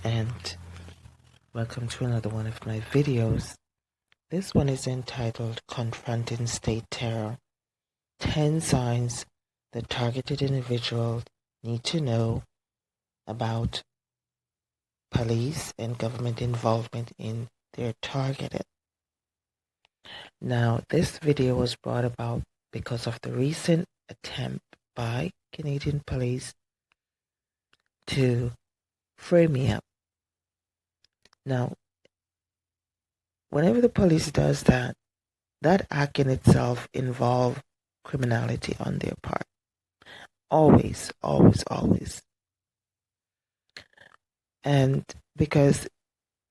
and welcome to another one of my videos. This one is entitled Confronting State Terror, 10 Signs that Targeted Individuals Need to Know About Police and Government Involvement in Their Targeted. Now, this video was brought about because of the recent attempt by Canadian police to frame me up. Now, whenever the police does that, that act in itself involves criminality on their part. Always, always, always. And because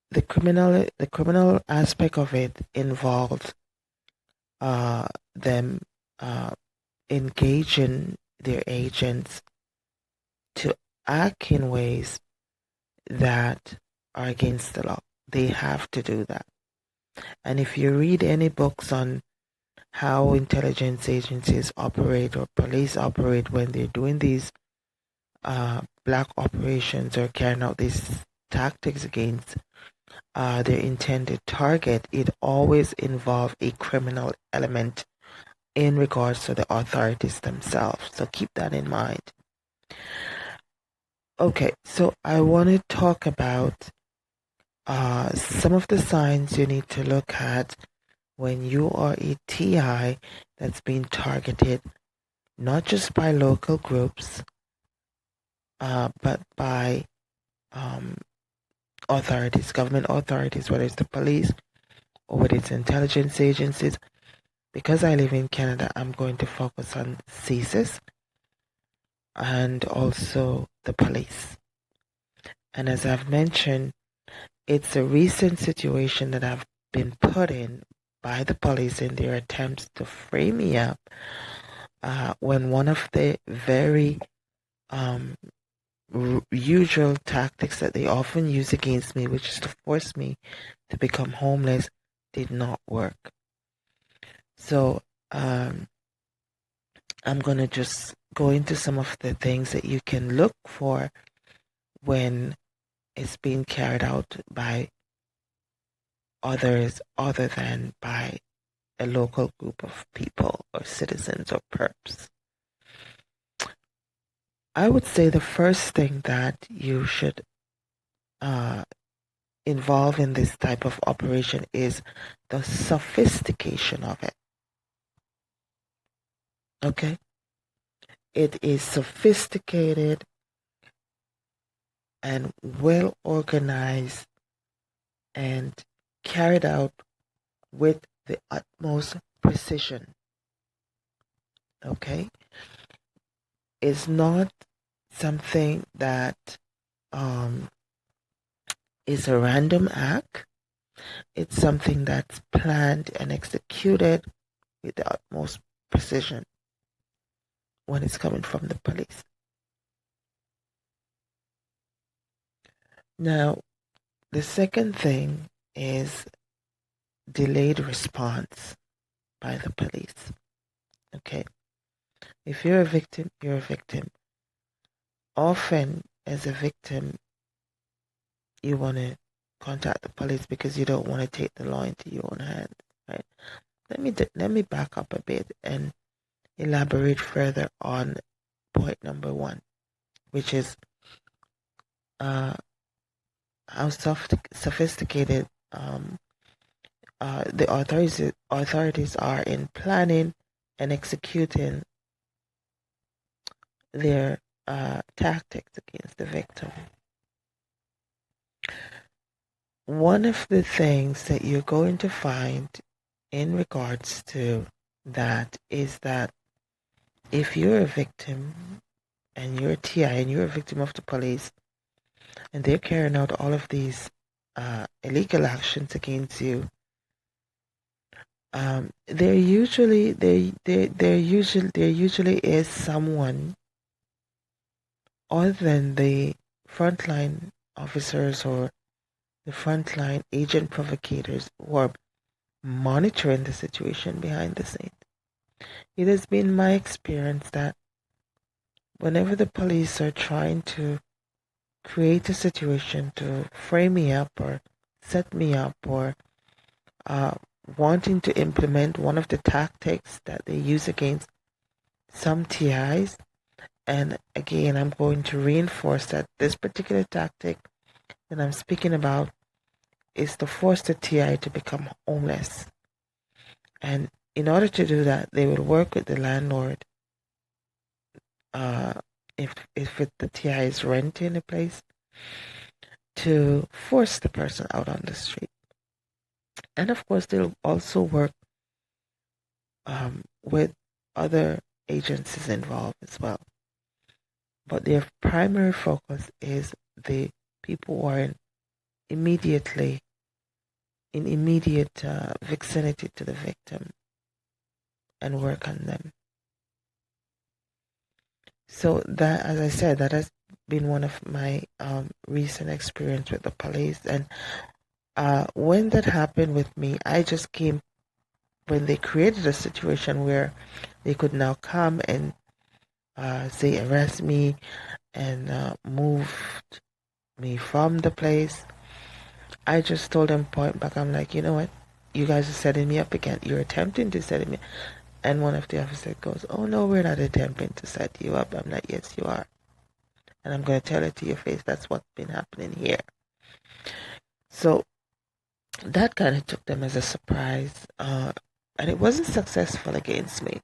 the criminal aspect of it involves them engaging their agents to act in ways that are against the law. They have to do that. And if you read any books on how intelligence agencies operate or police operate when they're doing these black operations or carrying out these tactics against their intended target, it always involves a criminal element in regards to the authorities themselves. So keep that in mind. Okay, so I want to talk about some of the signs you need to look at when you are a TI that's being targeted, not just by local groups, but by authorities, government authorities, whether it's the police or whether it's intelligence agencies. Because I live in Canada, I'm going to focus on CSIS and also the police. And as I've mentioned, it's a recent situation that I've been put in by the police in their attempts to frame me up when one of the very usual tactics that they often use against me, which is to force me to become homeless, did not work. So I'm going to just go into some of the things that you can look for when it's being carried out by others other than by a local group of people or citizens or perps. I would say the first thing that you should involve in this type of operation is the sophistication of it. Okay? It is sophisticated and well organized and carried out with the utmost precision. Okay? It's not something that is a random act. It's something that's planned and executed with the utmost precision when it's coming from the police. Now, the second thing is delayed response by the police. Okay? If you're a victim, you're a victim. Often, as a victim, you want to contact the police because you don't want to take the law into your own hands, right? Let me back up a bit and elaborate further on point number one, which is how sophisticated the authorities are in planning and executing their tactics against the victim. One of the things that you're going to find in regards to that is that if you're a victim and you're a TI and you're a victim of the police and they're carrying out all of these illegal actions against you, there usually is someone other than the frontline officers or the frontline agent provocators who are monitoring the situation behind the scenes. It has been my experience that whenever the police are trying to create a situation to frame me up or set me up or uh, wanting to implement one of the tactics that they use against some TIs. And again, I'm going to reinforce that this particular tactic that I'm speaking about is to force the TI to become homeless. And in order to do that, they would work with the landlord. Uh, if the TI is renting a place, to force the person out on the street. And of course, they'll also work with other agencies involved as well. But their primary focus is the people who are in immediate vicinity to the victim and work on them. So that, as I said, that has been one of my recent experience with the police. And when that happened with me, I just came when they created a situation where they could now come and say arrest me and moved me from the place. I just told them point back, I'm like, you know what? You guys are setting me up again. You're attempting to set me. And one of the officers goes, oh no, we're not attempting to set you up. I'm like, yes, you are. And I'm going to tell it to your face. That's what's been happening here. So that kind of took them as a surprise. And it wasn't successful against me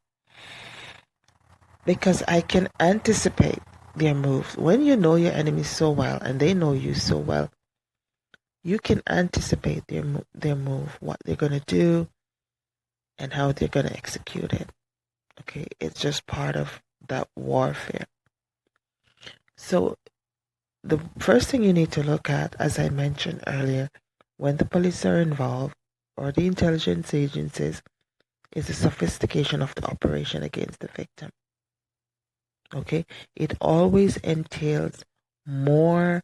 because I can anticipate their moves. When you know your enemy so well and they know you so well, you can anticipate their move, what they're going to do, and how they're going to execute it. Okay, it's just part of that warfare. So the first thing you need to look at, as I mentioned earlier, when the police are involved or the intelligence agencies, is the sophistication of the operation against the victim. Okay, it always entails more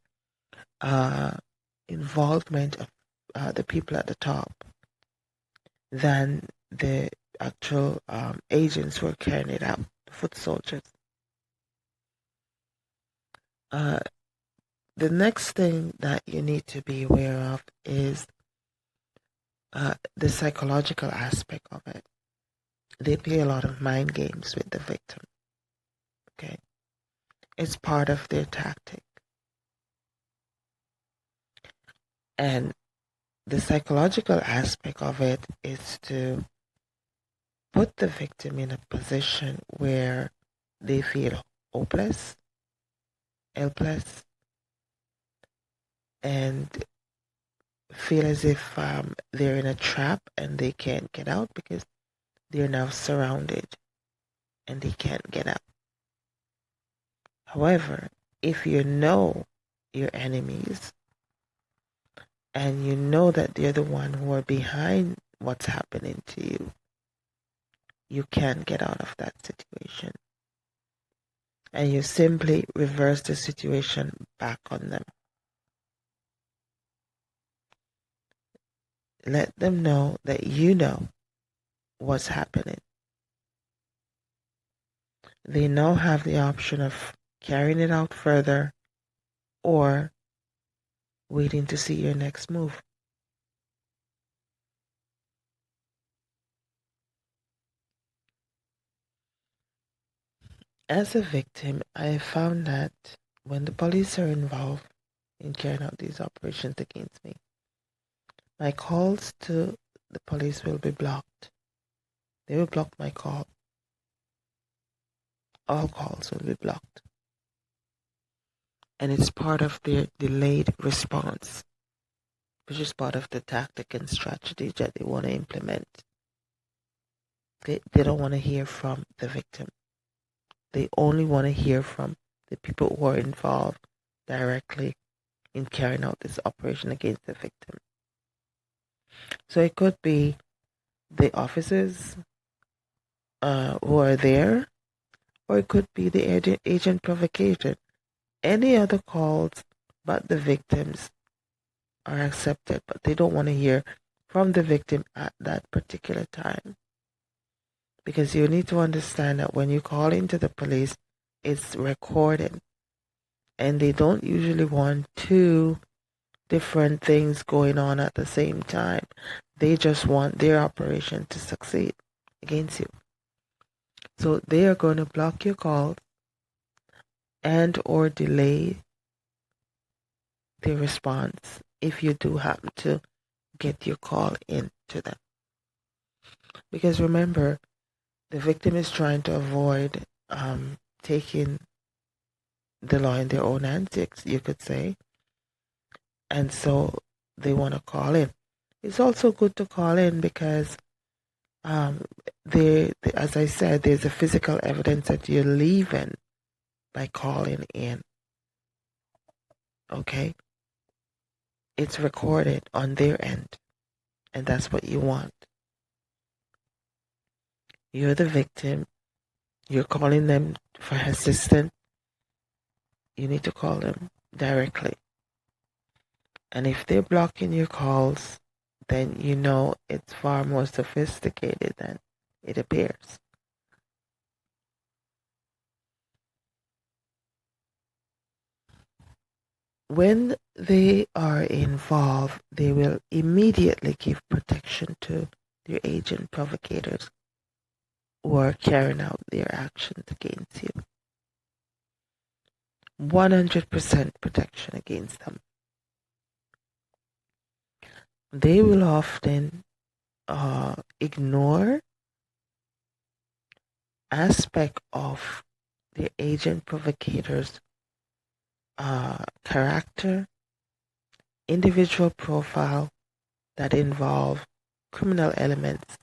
involvement of the people at the top than the actual agents who are carrying it out, the foot soldiers. The next thing that you need to be aware of is the psychological aspect of it. They play a lot of mind games with the victim. Okay, it's part of their tactic. And the psychological aspect of it is to put the victim in a position where they feel hopeless, helpless, and feel as if they're in a trap and they can't get out because they're now surrounded and they can't get out. However, if you know your enemies and you know that they're the one who are behind what's happening to you, you can't get out of that situation. And you simply reverse the situation back on them. Let them know that you know what's happening. They now have the option of carrying it out further or waiting to see your next move. As a victim, I have found that when the police are involved in carrying out these operations against me, my calls to the police will be blocked. They will block my call. All calls will be blocked. And it's part of their delayed response, which is part of the tactic and strategy that they want to implement. They don't want to hear from the victim. They only want to hear from the people who are involved directly in carrying out this operation against the victim. So it could be the officers who are there, or it could be the agent provocation. Any other calls but the victims are accepted, but they don't want to hear from the victim at that particular time. Because you need to understand that when you call into the police, it's recorded and they don't usually want two different things going on at the same time. They just want their operation to succeed against you. So they are going to block your calls and or delay the response if you do happen to get your call in to them. Because remember, the victim is trying to avoid taking the law in their own hands, you could say. And so they want to call in. It's also good to call in because, as I said, there's a physical evidence that you're leaving by calling in. Okay? It's recorded on their end, and that's what you want. You're the victim. You're calling them for assistance. You need to call them directly. And if they're blocking your calls, then you know it's far more sophisticated than it appears. When they are involved, they will immediately give protection to their agent provocators who are carrying out their actions against you. 100% protection against them. They will often ignore aspect of the agent provocator's character, individual profile that involve criminal elements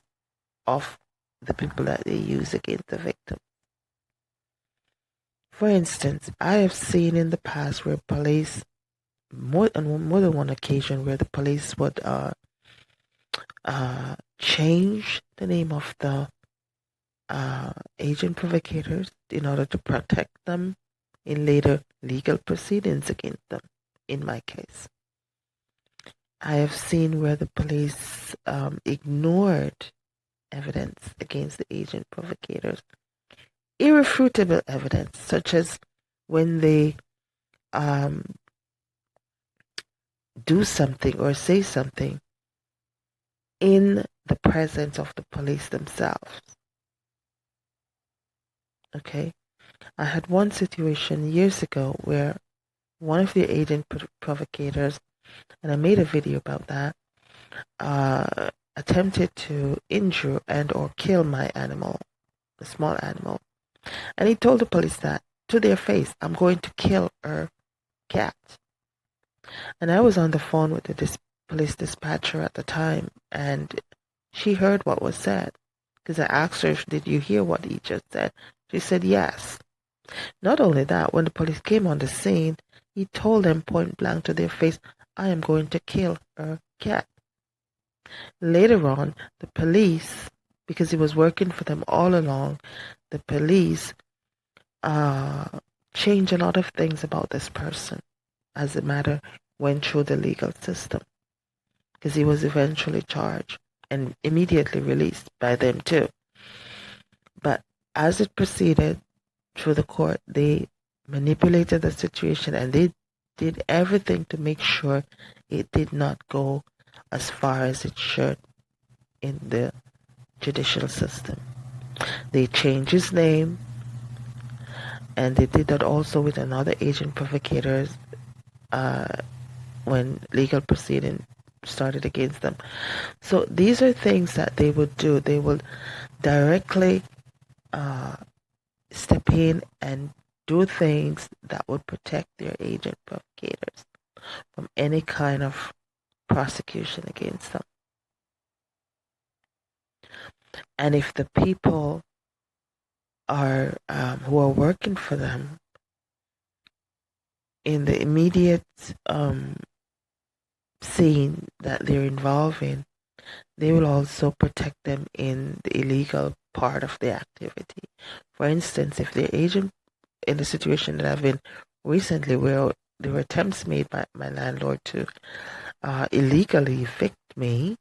of the people that they use against the victim. For instance, I have seen in the past where police, more than one occasion, where the police would change the name of the agent provocators in order to protect them in later legal proceedings against them. In my case, I have seen where the police ignored evidence against the agent provocators, irrefutable evidence, such as when they do something or say something in the presence of the police themselves. Okay, I had one situation years ago where one of the agent provocators, and I made a video about that, attempted to injure and or kill my animal, a small animal. And he told the police that to their face, I'm going to kill her cat. And I was on the phone with the police dispatcher at the time, and she heard what was said. Because I asked her, did you hear what he just said? She said yes. Not only that, when the police came on the scene, he told them point blank to their face, I am going to kill her cat. Later on, the police, because he was working for them all along, the police changed a lot of things about this person as the matter went through the legal system, because he was eventually charged and immediately released by them too. But as it proceeded through the court, they manipulated the situation and they did everything to make sure it did not go as far as it should in the judicial system. They changed his name, and they did that also with another agent provocators when legal proceeding started against them. So these are things that they would do. They would directly step in and do things that would protect their agent provocators from any kind of prosecution against them. And if the people are who are working for them in the immediate scene that they're involved in, they will also protect them in the illegal part of the activity. For instance, if the agent, in the situation that I've been recently, where there were attempts made by my landlord to illegally evict me,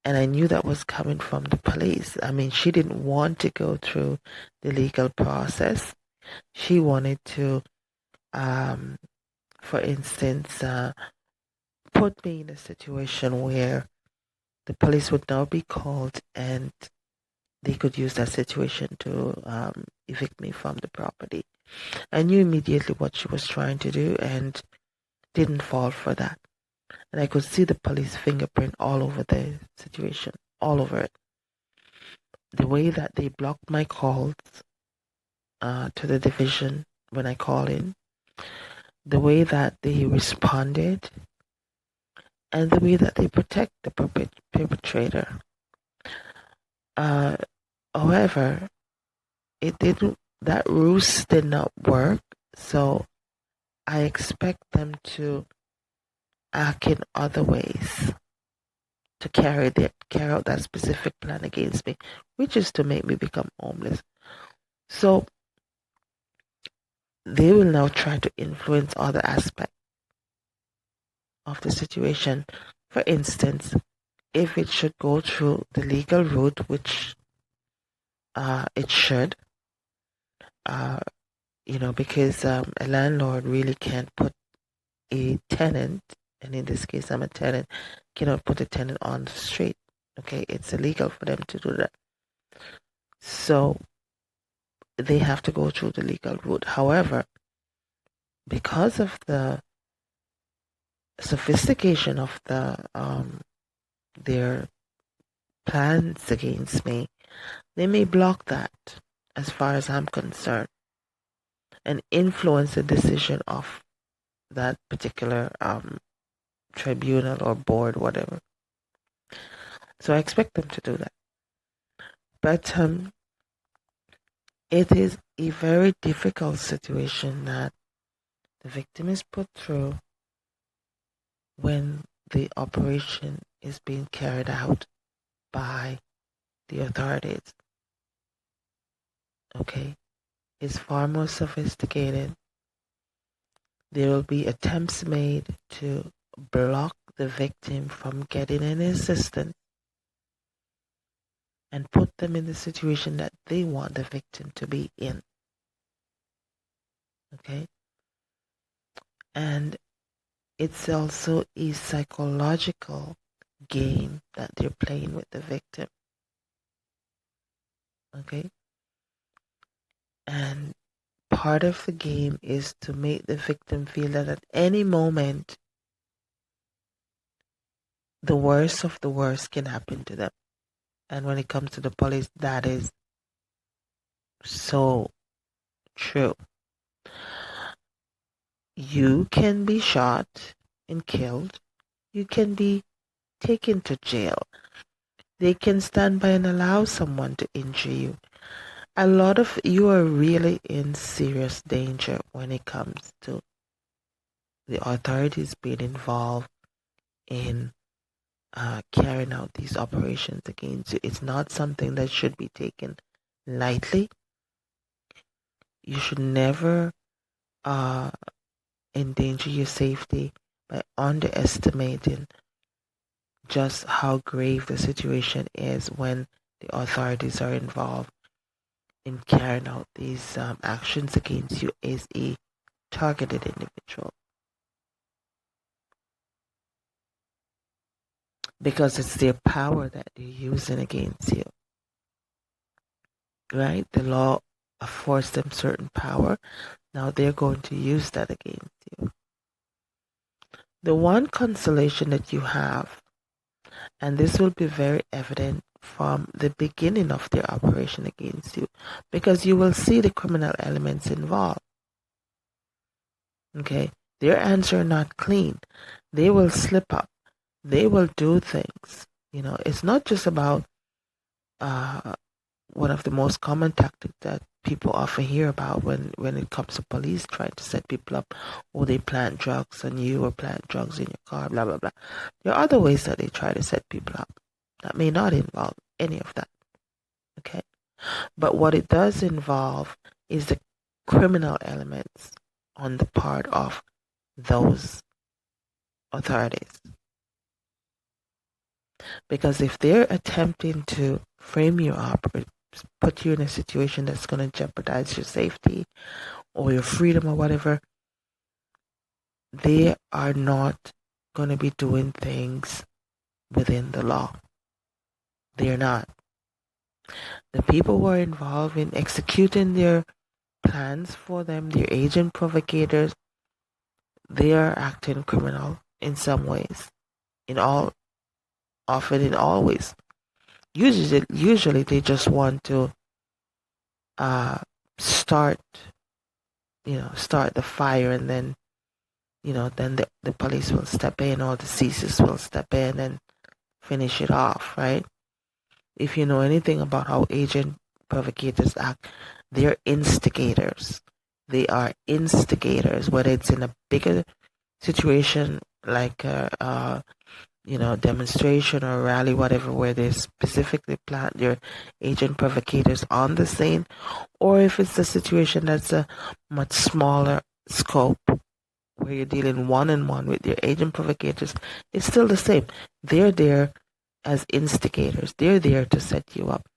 and I knew that was coming from the police. I mean, she didn't want to go through the legal process. She wanted to for instance, put me in a situation where the police would now be called and they could use that situation to evict me from the property. I knew immediately what she was trying to do and didn't fall for that. And I could see the police fingerprint all over the situation, all over it. The way that they blocked my calls to the division when I call in, the way that they responded, and the way that they protect the perpetrator. However, it didn't. That ruse did not work, so I expect them to act in other ways to carry out that specific plan against me, which is to make me become homeless. So they will now try to influence other aspects of the situation. For instance, if it should go through the legal route, which it should, because a landlord really can't put a tenant, and in this case I'm a tenant, cannot put a tenant on the street. Okay, it's illegal for them to do that. So they have to go through the legal route. However, because of the sophistication of their plans against me, they may block that as far as I'm concerned and influence the decision of that particular tribunal or board, whatever. So I expect them to do that. But it is a very difficult situation that the victim is put through when the operation is being carried out by the authorities. Okay? It's far more sophisticated. There will be attempts made to block the victim from getting any assistance and put them in the situation that they want the victim to be in. Okay? And it's also a psychological game that they're playing with the victim. Okay? And part of the game is to make the victim feel that at any moment, the worst of the worst can happen to them. And when it comes to the police, that is so true. You can be shot and killed. You can be taken to jail. They can stand by and allow someone to injure you. A lot of you are really in serious danger when it comes to the authorities being involved in carrying out these operations against you. It's not something that should be taken lightly. You should never endanger your safety by underestimating just how grave the situation is when the authorities are involved in carrying out these actions against you as a targeted individual. Because it's their power that they're using against you. Right? The law affords them certain power. Now they're going to use that against you. The one consolation that you have, and this will be very evident from the beginning of their operation against you, because you will see the criminal elements involved. Okay? Their hands are not clean. They will slip up. They will do things. It's not just about one of the most common tactics that people often hear about when it comes to police trying to set people up, or they plant drugs on you or plant drugs in your car, blah, blah, blah. There are other ways that they try to set people up that may not involve any of that. Okay? But what it does involve is the criminal elements on the part of those authorities. Because if they're attempting to frame you up or put you in a situation that's going to jeopardize your safety or your freedom or whatever, they are not going to be doing things within the law. They're not. The people who are involved in executing their plans for them, their agent provocators, they are acting criminal in some ways, in all, often in all ways. Usually they just want to uh, start, start the fire, and then, then the police will step in, or the CSIS will step in and finish it off, right? If you know anything about how agent provocators act, they're instigators. They are instigators, whether it's in a bigger situation like demonstration or rally, whatever, where they specifically plant their agent provocators on the scene, or if it's a situation that's a much smaller scope where you're dealing one-on-one with your agent provocators, it's still the same. They're there as instigators. They're there to set you up.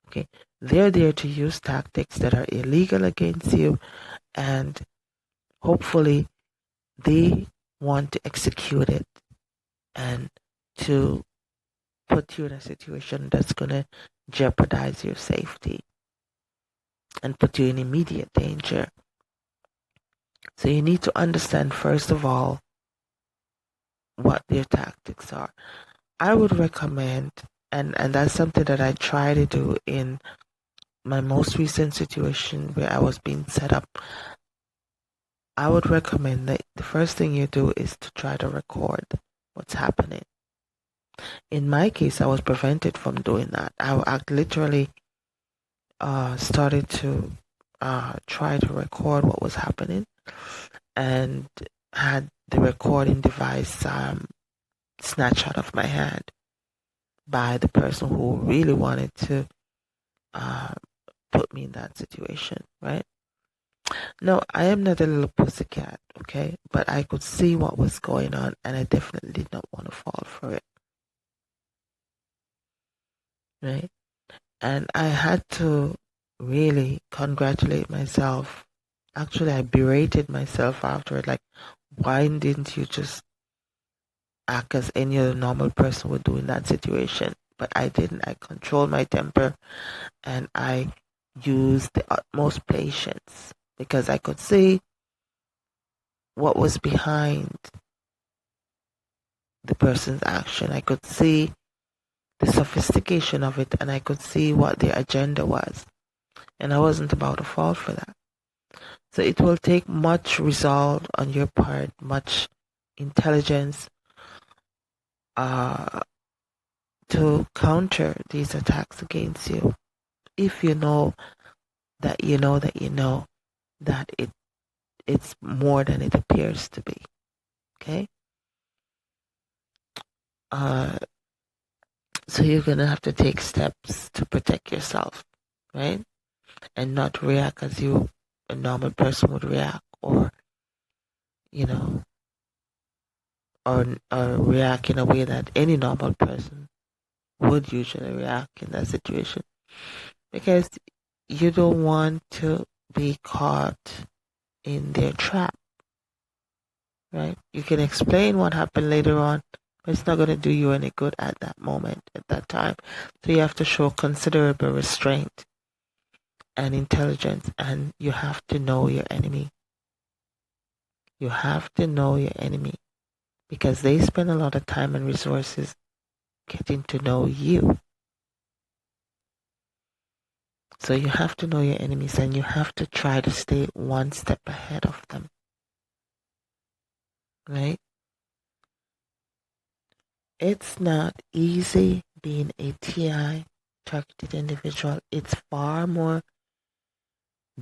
Okay, they're there to use tactics that are illegal against you, and hopefully they want to execute it and to put you in a situation that's going to jeopardize your safety and put you in immediate danger. So you need to understand, first of all, what their tactics are. I would recommend, and that's something that I try to do in my most recent situation where I was being set up. I would recommend that the first thing you do is to try to record what's happening. In my case, I was prevented from doing that. I literally started to try to record what was happening, and had the recording device snatched out of my hand by the person who really wanted to put me in that situation, right? No, I am not a little pussycat, okay? But I could see what was going on, and I definitely did not want to fall for it, right? And I had to really congratulate myself. Actually, I berated myself after it, like, why didn't you just act as any other normal person would do in that situation? But I didn't. I controlled my temper, and I used the utmost patience because I could see what was behind the person's action. I could see the sophistication of it, and I could see what their agenda was. And I wasn't about to fall for that. So it will take much resolve on your part, much intelligence to counter these attacks against you. If you know that you know that you know that it's more than it appears to be. Okay? So you're going to have to take steps to protect yourself, right? And not react as a normal person would react, or, or react in a way that any normal person would usually react in that situation. Because you don't want to be caught in their trap, right? You can explain what happened later on, but it's not going to do you any good at that moment, at that time. So you have to show considerable restraint and intelligence, and you have to know your enemy. You have to know your enemy because they spend a lot of time and resources getting to know you. So you have to know your enemies, and you have to try to stay one step ahead of them, right? It's not easy being a TI, targeted individual. It's far more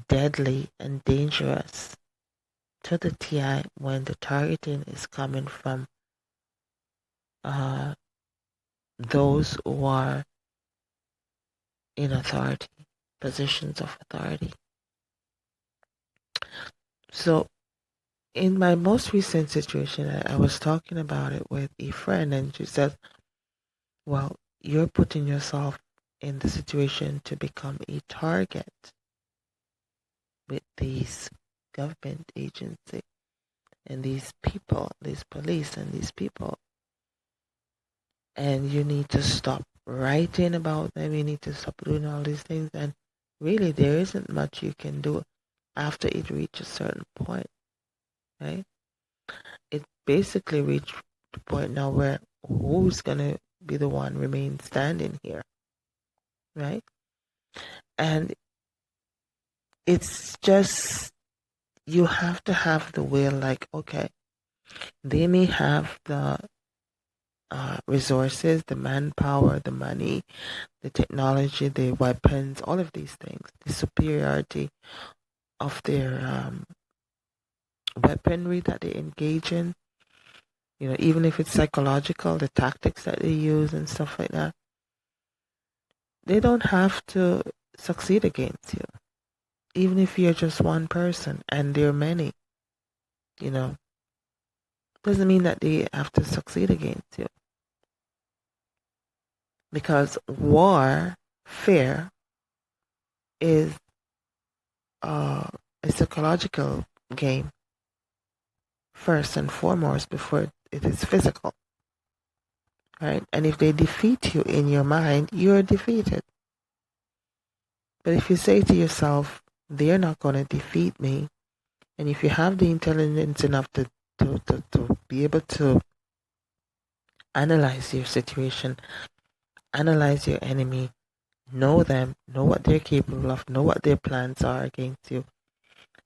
deadly and dangerous to the TI when the targeting is coming from those who are in authority, positions of authority. So in my most recent situation, I was talking about it with a friend, and she said, well, you're putting yourself in the situation to become a target with these government agencies. and these people, these police and these people, and you need to stop writing about them. You need to stop doing all these things, and really there isn't much you can do after it reaches a certain point, right? It basically reached the point now where who's gonna be the one remain standing here, right? And it's just, you have to have the will, like, okay, they may have the resources, the manpower, the money, the technology, the weapons, all of these things, the superiority of their weaponry that they engage in, even if it's psychological, the tactics that they use and stuff like that, they don't have to succeed against you. Even if you're just one person and there are many, doesn't mean that they have to succeed against you. Because warfare is a psychological game first and foremost before it is physical, right? And if they defeat you in your mind, you're defeated. But if you say to yourself, they're not going to defeat me, and if you have the intelligence enough to be able to analyze your situation, analyze your enemy, know them, know what they're capable of, know what their plans are against you,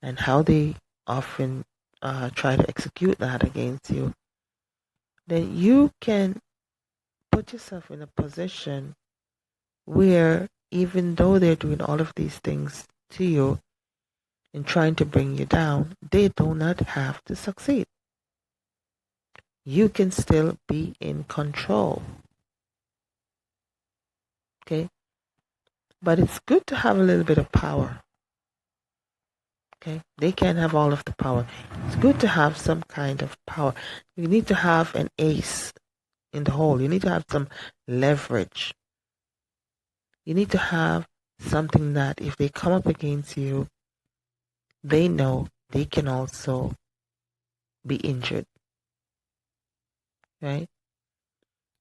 and how they often try to execute that against you, then you can put yourself in a position where even though they're doing all of these things to you and trying to bring you down, they do not have to succeed. You can still be in control. Okay? But it's good to have a little bit of power. Okay? They can't have all of the power. It's good to have some kind of power. You need to have an ace in the hole. You need to have some leverage. You need to have something that if they come up against you, they know they can also be injured. Right?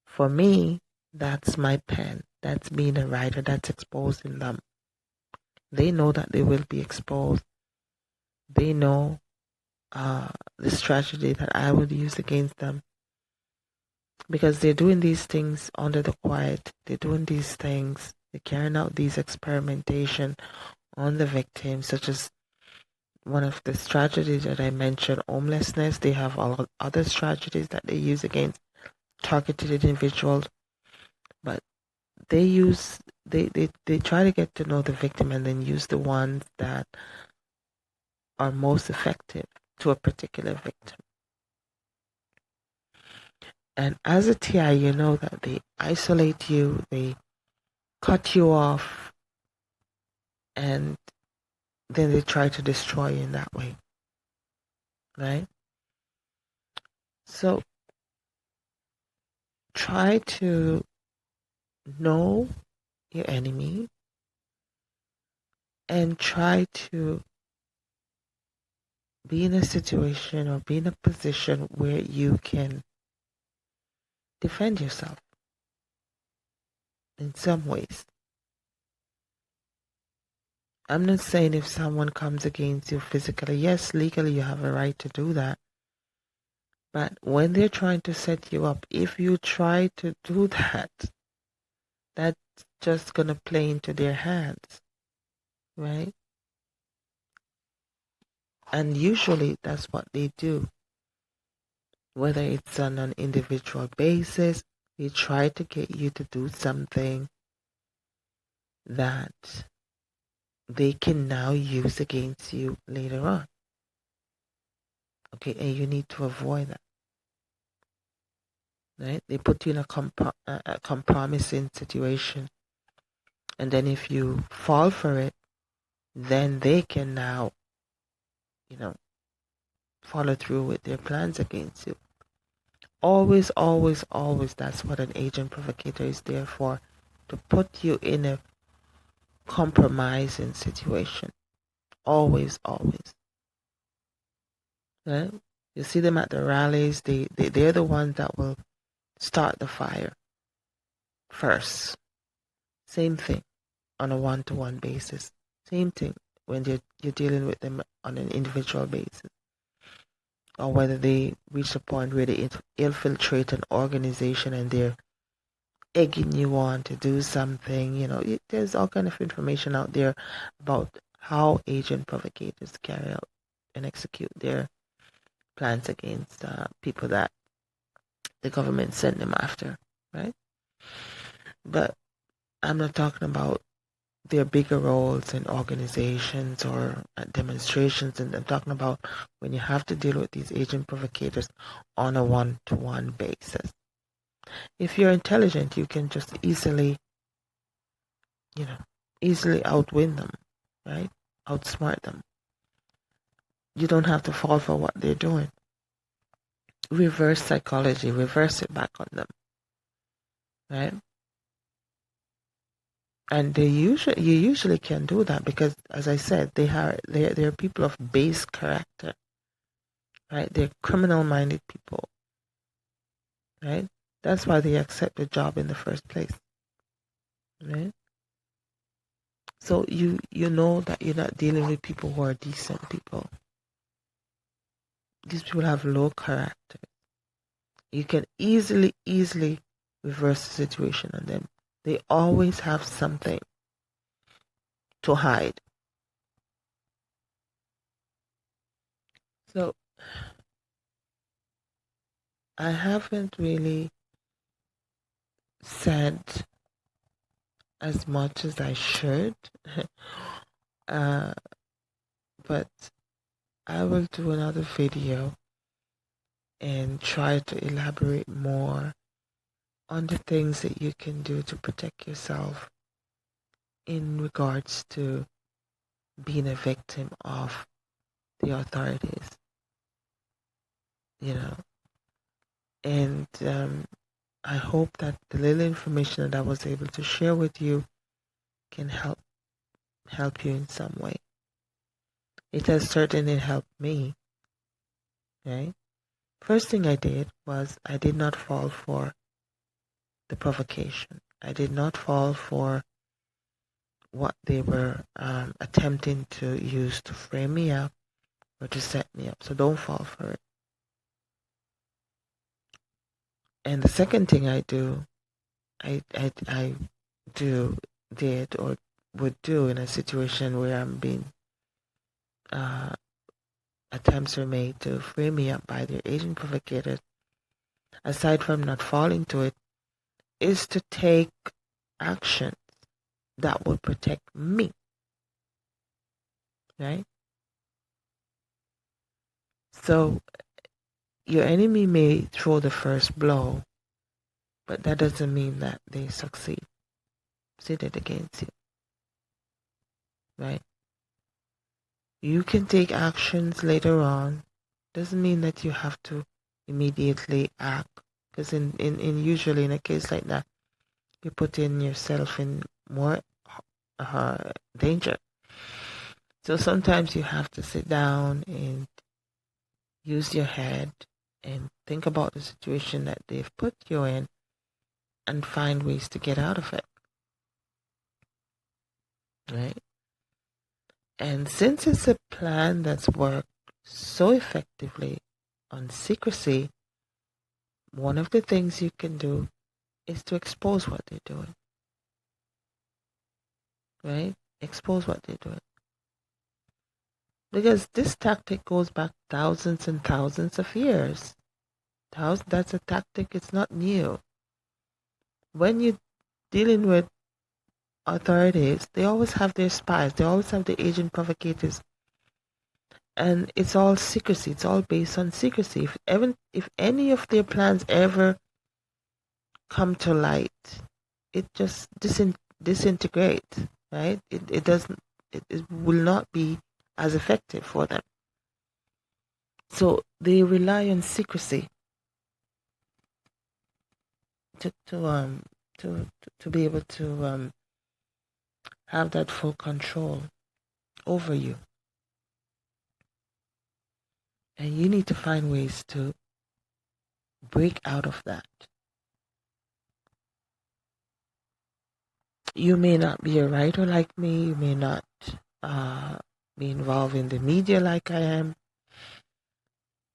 For me, that's my pen. That's being a writer. That's exposing them. They know that they will be exposed. They know the strategy that I would use against them. Because they're doing these things under the quiet. They're doing these things. They're carrying out these experimentation on the victims, such as one of the strategies that I mentioned, homelessness. They have all other strategies that they use against targeted individuals. But they try to get to know the victim and then use the ones that are most effective to a particular victim. And as a TI, you know that they isolate you, they cut you off, and then they try to destroy you in that way. Right? So try to know your enemy and try to be in a situation or be in a position where you can defend yourself in some ways. I'm not saying if someone comes against you physically, yes, legally you have a right to do that. But when they're trying to set you up, if you try to do that, that's just going to play into their hands, right? And usually that's what they do. Whether it's on an individual basis, they try to get you to do something that they can now use against you later on. Okay, and you need to avoid that. Right? They put you in a compromising situation. And then if you fall for it, then they can now, follow through with their plans against you. Always, always, always, that's what an agent provocator is there for, to put you in a compromising situation. Always, always. Right? You see them at the rallies. They're the ones that will start the fire first. Same thing on a one-to-one basis. Same thing when you're dealing with them on an individual basis, or whether they reach a point where they infiltrate an organization and they're egging you on to do something. There's all kind of information out there about how agent provocators carry out and execute their plans against people that the government sent them after, right? But I'm not talking about their bigger roles in organizations or at demonstrations, and I'm talking about when you have to deal with these agent provocators on a one-to-one basis. If you're intelligent, you can just easily outwin them, right? Outsmart them. You don't have to fall for what they're doing. Reverse psychology, reverse it back on them, right? And you usually can do that because, as I said, they're people of base character, right? They're criminal-minded people, right? That's why they accept the job in the first place, right? So you know that you're not dealing with people who are decent people. These people have low character. You can easily reverse the situation on them. They always have something to hide. So I haven't really said as much as I should, but I will do another video and try to elaborate more on the things that you can do to protect yourself in regards to being a victim of the authorities, and I hope that the little information that I was able to share with you can help you in some way. It has certainly helped me, right? First thing I did was I did not fall for the provocation. I did not fall for what they were attempting to use to frame me up or to set me up. So don't fall for it. And the second thing I did or would do in a situation where I'm being attempts were made to frame me up by their agent provocators, aside from not falling to it, is to take action that would protect me, right? So your enemy may throw the first blow, but that doesn't mean that they succeed against you, right? You can take actions later on. Doesn't mean that you have to immediately act, because in usually in a case like that, you're putting yourself in more danger. So sometimes you have to sit down and use your head and think about the situation that they've put you in and find ways to get out of it, right? And since it's a plan that's worked so effectively on secrecy, one of the things you can do is to expose what they're doing, right? Expose what they're doing. Because this tactic goes back thousands and thousands of years. That's a tactic, it's not new. When you're dealing with authorities, they always have their spies, they always have the agent provocators. And it's all secrecy, it's all based on secrecy. If any of their plans ever come to light, it just disintegrates, right? It will not be as effective for them. So they rely on secrecy to be able to have that full control over you. And you need to find ways to break out of that. You may not be a writer like me. You may not be involved in the media like I am.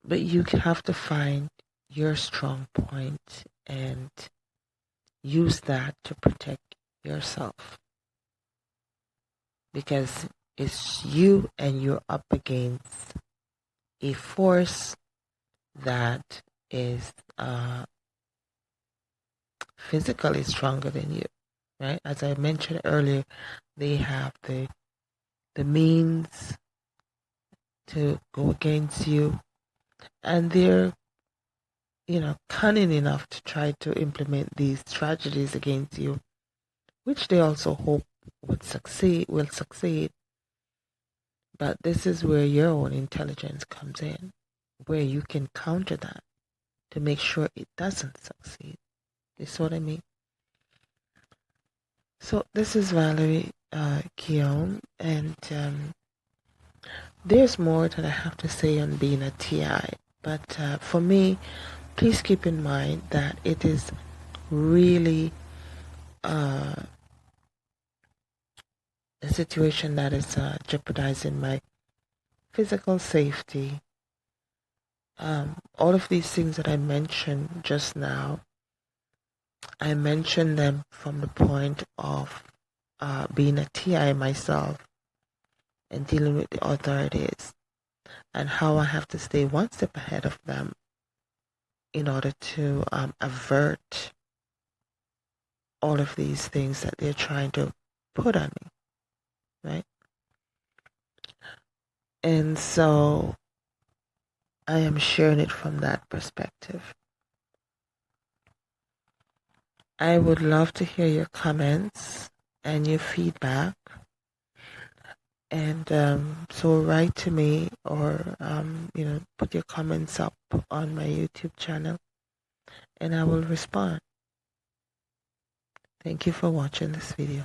But you have to find your strong point and use that to protect yourself. Because it's you and you're up against a force that is physically stronger than you, right? As I mentioned earlier, they have the means to go against you, and they're cunning enough to try to implement these strategies against you, which they also hope will succeed. But this is where your own intelligence comes in, where you can counter that to make sure it doesn't succeed. You see what I mean? So this is Valerie Keown, and there's more that I have to say on being a TI. But for me, please keep in mind that it is really a situation that is jeopardizing my physical safety. All of these things that I mentioned just now, I mentioned them from the point of being a TI myself and dealing with the authorities, and how I have to stay one step ahead of them in order to avert all of these things that they're trying to put on me, right? And so I am sharing it from that perspective. I would love to hear your comments and your feedback. And so write to me, or put your comments up on my YouTube channel, and I will respond. Thank you for watching this video.